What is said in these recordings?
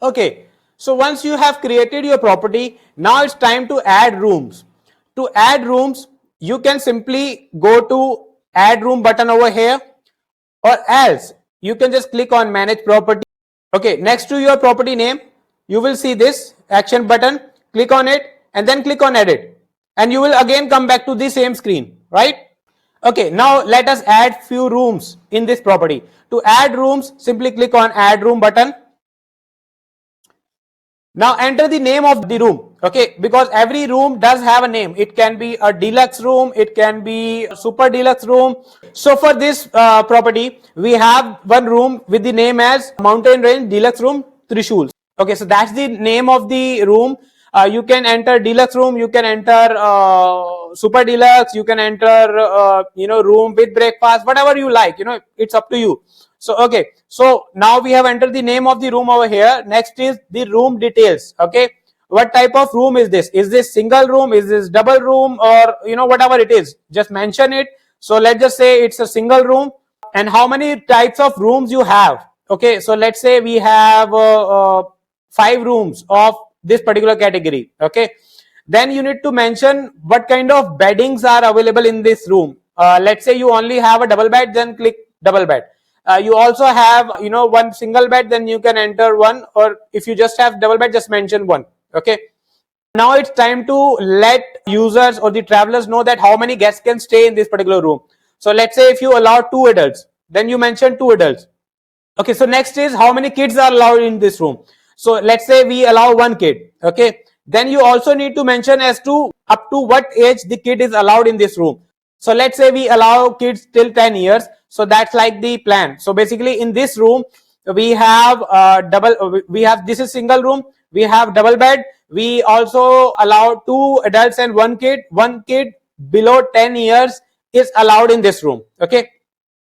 Okay, so once you have created your property, now it's time to add rooms. To add rooms, you can simply go to add room button over here, or else you can just click on manage property. Okay, next to your property name, you will see this action button. Click on it and then click on edit, and you will again come back to the same screen, right? Okay, now let us add few rooms in this property. To add rooms, simply click on add room button. Now enter the name of the room, okay, because every room does have a name. It can be a deluxe room, it can be a super deluxe room. So for this property, we have one room with the name as Mountain Range Deluxe Room Trishul. Okay, so that's the name of the room. You can enter deluxe room, you can enter super deluxe, you can enter room with breakfast, whatever you like. It's up to you. So okay, so now we have entered the name of the room over here. Next is the room details. Okay, what type of room is this? Is this single room? Is this double room? Or whatever it is, just mention it. So let's just say it's a single room. And how many types of rooms you have? Okay, so let's say we have 5 rooms of this particular category. Okay, then you need to mention what kind of beddings are available in this room. Let's say you only have a double bed, then click double bed. You also have one single bed, then you can enter one, or if you just have double bed, just mention one. Okay, now it's time to let users or the travelers know that how many guests can stay in this particular room. So let's say if you allow 2 adults, then you mention 2 adults. Okay, so next is how many kids are allowed in this room. So let's say we allow 1 kid. Okay, then you also need to mention as to up to what age the kid is allowed in this room. So let's say we allow kids till 10 years. So that's like the plan. So basically in this room, we have this is single room, we have double bed, we also allow 2 adults and 1 kid. 1 kid below 10 years is allowed in this room. Okay,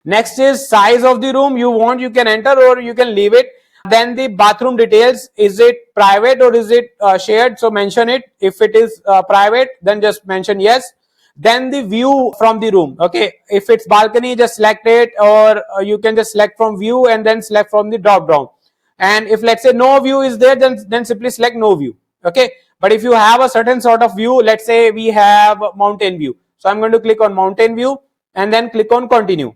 next is size of the room. You want, you can enter or you can leave it. Then the bathroom details, is it private or is it shared? So mention it. If it is private, then just mention yes. Then the view from the room. Okay, if it's balcony, just select it, or you can just select from view and then select from the drop down. And if let's say no view is there, then simply select no view. Okay, but if you have a certain sort of view, let's say we have mountain view, so I'm going to click on mountain view and then click on continue.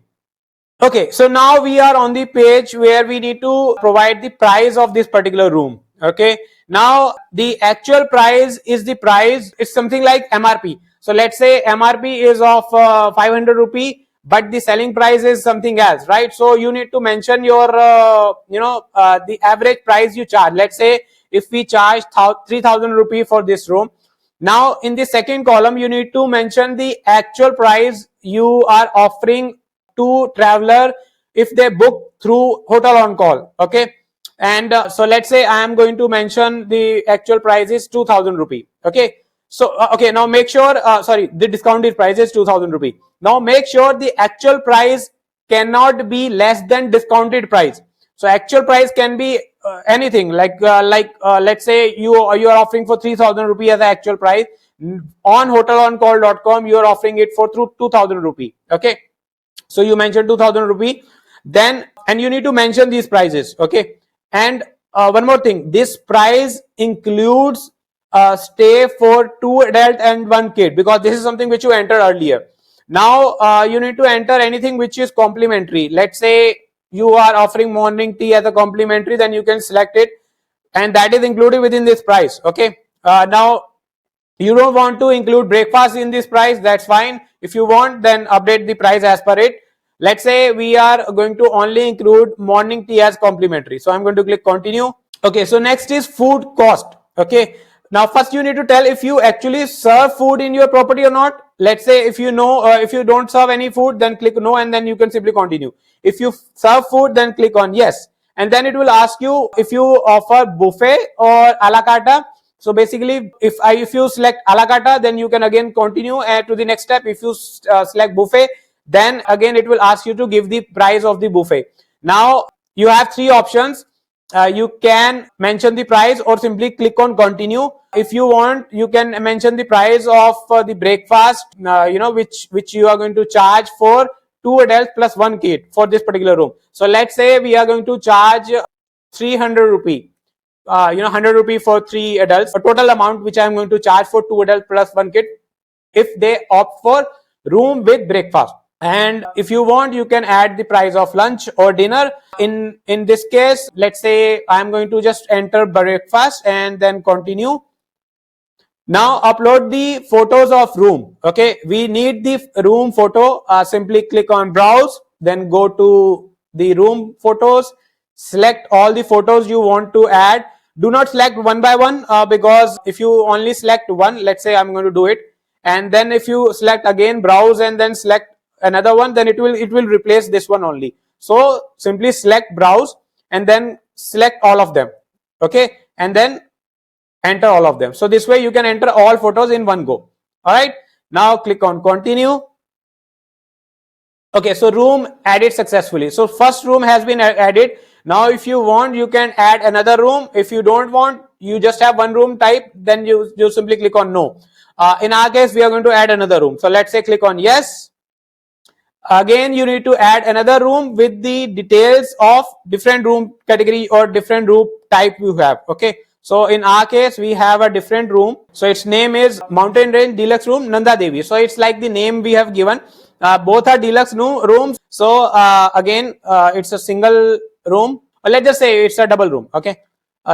Okay, so now we are on the page where we need to provide the price of this particular room. Okay, now the actual price is the price. It's something like MRP. So let's say MRP is of 500 rupee, but the selling price is something else, right? So you need to mention your the average price you charge. Let's say if we charge 3,000 rupee for this room. Now in the second column, you need to mention the actual price you are offering to traveler if they book through HotelonCall. Okay, and so let's say I am going to mention the actual price is 2,000 rupee. Okay, so okay, now make sure sorry, the discounted price is 2,000 rupee. Now make sure the actual price cannot be less than discounted price. So actual price can be anything, like let's say you are offering for 3,000 rupee as the actual price. On HotelonCall.com you are offering it for through 2,000 rupee. Okay, so you mentioned 2,000 rupee, then, and you need to mention these prices. Okay, and one more thing, this price includes stay for 2 adult and 1 kid, because this is something which you entered earlier. Now you need to enter anything which is complimentary. Let's say you are offering morning tea as a complimentary, then you can select it, and that is included within this price. Okay, now you don't want to include breakfast in this price, that's fine. If you want, then update the price as per it. Let's say we are going to only include morning tea as complimentary, so I'm going to click continue. Okay, so next is food cost. Okay, now first you need to tell if you actually serve food in your property or not. Let's say if you know if you don't serve any food, then click no, and then you can simply continue. If you serve food, then click on yes, and then it will ask you if you offer buffet or a la carte. So basically if you select a la carte, then you can again continue to the next step. If you select buffet, then again it will ask you to give the price of the buffet. Now you have 3 options. You can mention the price or simply click on continue. If you want, you can mention the price of the breakfast which you are going to charge for 2 adults plus 1 kid for this particular room. So let's say we are going to charge 300 rupee. 100 rupee for 3 adults, a total amount which I'm going to charge for 2 adults plus 1 kid if they opt for room with breakfast. And if you want, you can add the price of lunch or dinner. In this case, let's say I'm going to just enter breakfast and then continue. Now upload the photos of room. Okay, we need the room photo. Simply click on browse, then go to the room photos, select all the photos you want to add. Do not select one by one, because if you only select one, let's say I'm going to do it, and then if you select again browse and then select another one, then it will replace this one only. So simply select browse and then select all of them. Okay, and then enter all of them. So this way you can enter all photos in one go. All right, now click on continue. Okay, so room added successfully. So first room has been added. Now if you want, you can add another room. If you don't want, you just have one room type, then you simply click on no. In our case, we are going to add another room. So let's say click on yes. Again, you need to add another room with the details of different room category or different room type you have. Okay, so in our case, we have a different room. So its name is Mountain Range Deluxe Room Nanda Devi. So it's like the name we have given. Both are deluxe rooms. So again, it's a single room. Or let's just say it's a double room. Okay,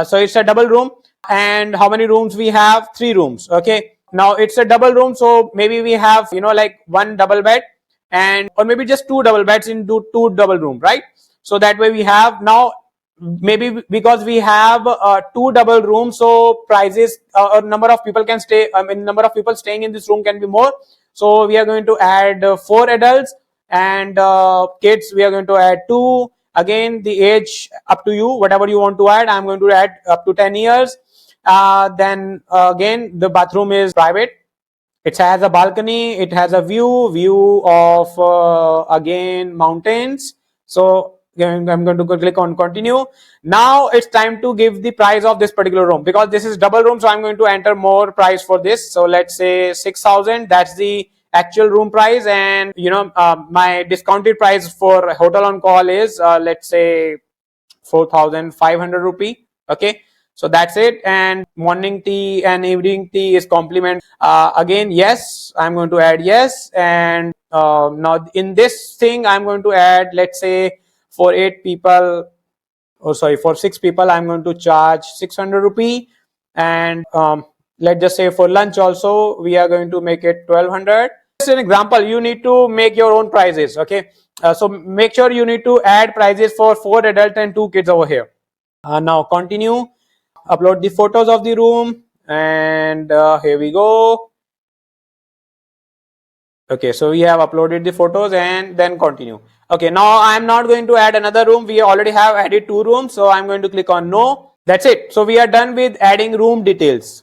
so it's a double room. And how many rooms we have? 3 rooms. Okay, now it's a double room. So maybe we have, like one double bed, and or maybe just 2 double beds into 2 double room, right? So that way we have now, maybe because we have 2 double rooms, so prices or number of people can stay, number of people staying in this room can be more. So we are going to add 4 adults, and kids we are going to add 2. Again, the age up to you, whatever you want to add. I'm going to add up to 10 years. Then again, the bathroom is private. It has a balcony. It has a view of again mountains. So I'm going to click on continue. Now it's time to give the price of this particular room, because this is double room. So I'm going to enter more price for this. So let's say 6,000. That's the actual room price, and my discounted price for HotelonCall is let's say 4,500 rupee. Okay, so that's it. And morning tea and evening tea is compliment. Again, yes, I'm going to add yes. And now in this thing, I'm going to add, let's say for 8 people, for 6 people, I'm going to charge 600 rupee. And let's just say for lunch also, we are going to make it 1,200. Just an example, you need to make your own prices. Okay, so make sure you need to add prices for 4 adults and 2 kids over here. Now continue, upload the photos of the room, and here we go. Okay, so we have uploaded the photos and then continue. Okay, now I'm not going to add another room. We already have added 2 rooms, so I'm going to click on no. That's it. So we are done with adding room details.